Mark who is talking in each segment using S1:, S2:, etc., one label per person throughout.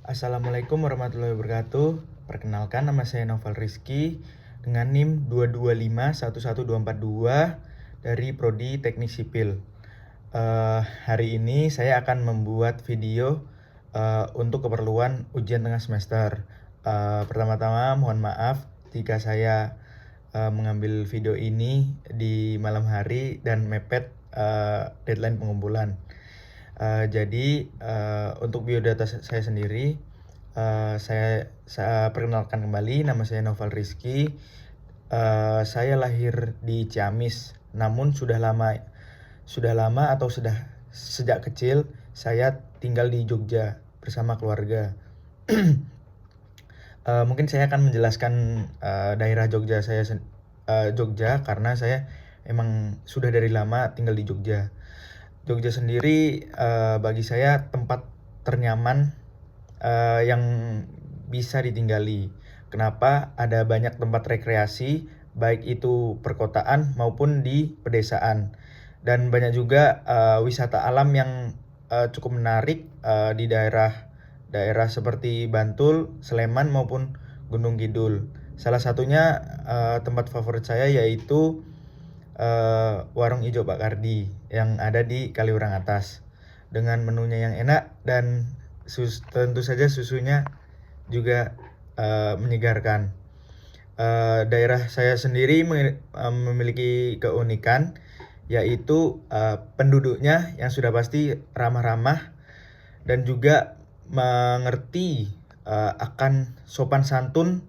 S1: Assalamualaikum warahmatullahi wabarakatuh. Perkenalkan, nama saya Noval Rizky dengan NIM 225111242 dari Prodi Teknik Sipil. Hari ini saya akan membuat video untuk keperluan ujian tengah semester. Pertama-tama mohon maaf jika saya mengambil video ini di malam hari dan mepet deadline pengumpulan. Untuk biodata saya sendiri, saya perkenalkan kembali, nama saya Noval Rizky. Saya lahir di Ciamis, namun sudah lama atau sejak kecil saya tinggal di Jogja bersama keluarga. Mungkin saya akan menjelaskan daerah Jogja karena saya emang sudah dari lama tinggal di Jogja. Jogja sendiri bagi saya tempat ternyaman yang bisa ditinggali. Kenapa? Ada banyak tempat rekreasi, baik itu perkotaan maupun di pedesaan. Dan banyak juga wisata alam yang cukup menarik di daerah seperti Bantul, Sleman maupun Gunung Kidul. Salah satunya tempat favorit saya yaitu Warung Ijo Pak Kardi yang ada di Kaliurang Atas, dengan menunya yang enak dan tentu saja susunya juga menyegarkan. Daerah saya sendiri memiliki keunikan, yaitu penduduknya yang sudah pasti ramah-ramah dan juga mengerti akan sopan santun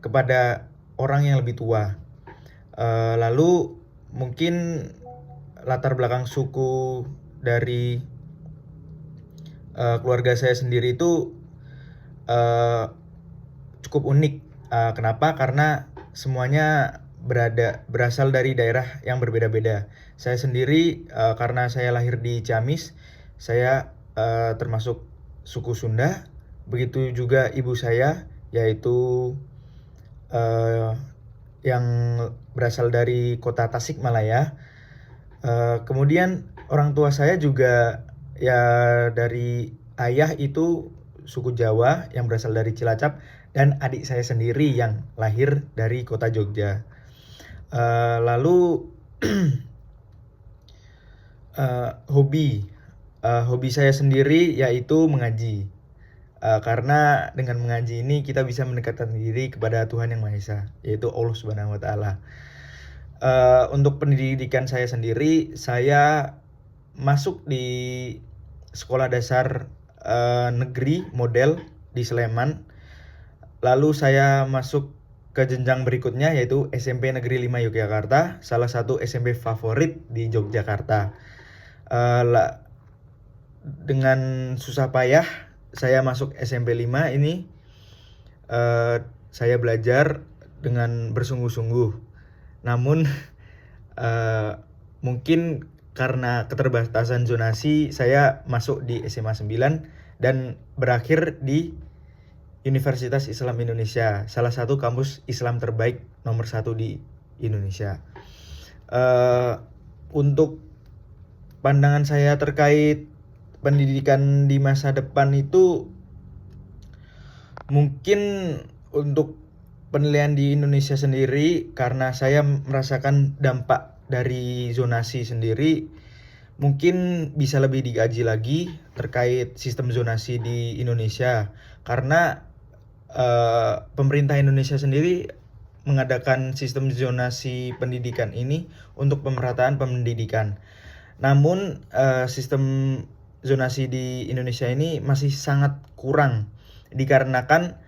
S1: kepada orang yang lebih tua. Lalu mungkin latar belakang suku dari keluarga saya sendiri itu cukup unik. Kenapa? Karena semuanya berasal dari daerah yang berbeda-beda. Saya sendiri karena saya lahir di Ciamis, saya termasuk suku Sunda. Begitu juga ibu saya, yaitu yang berasal dari kota Tasikmalaya. Kemudian orang tua saya juga ya dari ayah itu suku Jawa yang berasal dari Cilacap, dan adik saya sendiri yang lahir dari kota Jogja. Lalu hobi saya sendiri yaitu mengaji. Karena dengan mengaji ini kita bisa mendekatkan diri kepada Tuhan Yang Maha Esa, yaitu Allah Subhanahu wa taala. Untuk pendidikan saya sendiri, saya masuk di sekolah dasar negeri model di Sleman. Lalu saya masuk ke jenjang berikutnya yaitu SMP Negeri 5 Yogyakarta, salah satu SMP favorit di Yogyakarta. Dengan susah payah saya masuk SMP 5 ini. Saya belajar dengan bersungguh-sungguh. Namun mungkin karena keterbatasan zonasi, saya masuk di SMA 9 dan berakhir di Universitas Islam Indonesia, salah satu kampus Islam terbaik nomor 1 di Indonesia. Untuk pandangan saya terkait pendidikan di masa depan itu, mungkin untuk penilaian di Indonesia sendiri, karena saya merasakan dampak dari zonasi sendiri, mungkin bisa lebih dikaji lagi terkait sistem zonasi di Indonesia. Karena pemerintah Indonesia sendiri mengadakan sistem zonasi pendidikan ini untuk pemerataan pendidikan. Namun sistem zonasi di Indonesia ini masih sangat kurang, dikarenakan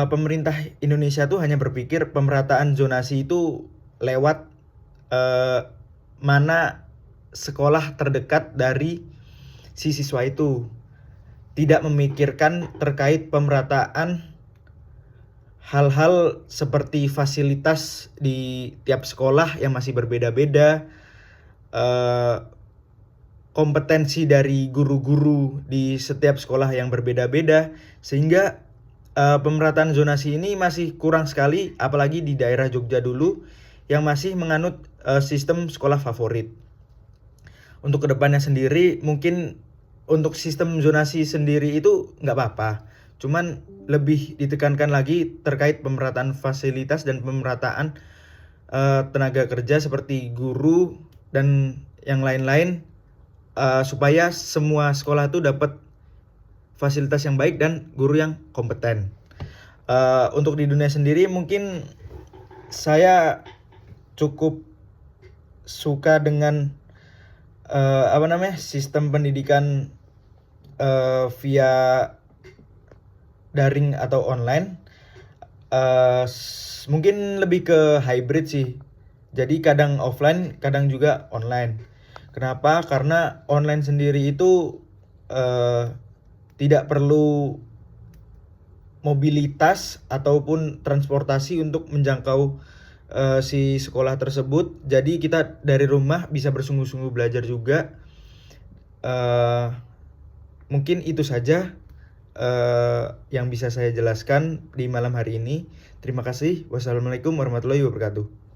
S1: pemerintah Indonesia tuh hanya berpikir pemerataan zonasi itu lewat mana sekolah terdekat dari si siswa itu, tidak memikirkan terkait pemerataan hal-hal seperti fasilitas di tiap sekolah yang masih berbeda-beda, kompetensi dari guru-guru di setiap sekolah yang berbeda-beda, sehingga pemerataan zonasi ini masih kurang sekali, apalagi di daerah Jogja dulu yang masih menganut sistem sekolah favorit. Untuk kedepannya sendiri mungkin untuk sistem zonasi sendiri itu nggak apa-apa. Cuman lebih ditekankan lagi terkait pemerataan fasilitas dan pemerataan tenaga kerja seperti guru dan yang lain-lain, supaya semua sekolah itu dapat fasilitas yang baik dan guru yang kompeten. Untuk di dunia sendiri mungkin saya cukup suka dengan sistem pendidikan via daring atau online. Mungkin lebih ke hybrid sih. Jadi kadang offline, kadang juga online. Kenapa? Karena online sendiri itu tidak perlu mobilitas ataupun transportasi untuk menjangkau si sekolah tersebut. Jadi kita dari rumah bisa bersungguh-sungguh belajar juga. Mungkin itu saja yang bisa saya jelaskan di malam hari ini. Terima kasih. Wassalamualaikum warahmatullahi wabarakatuh.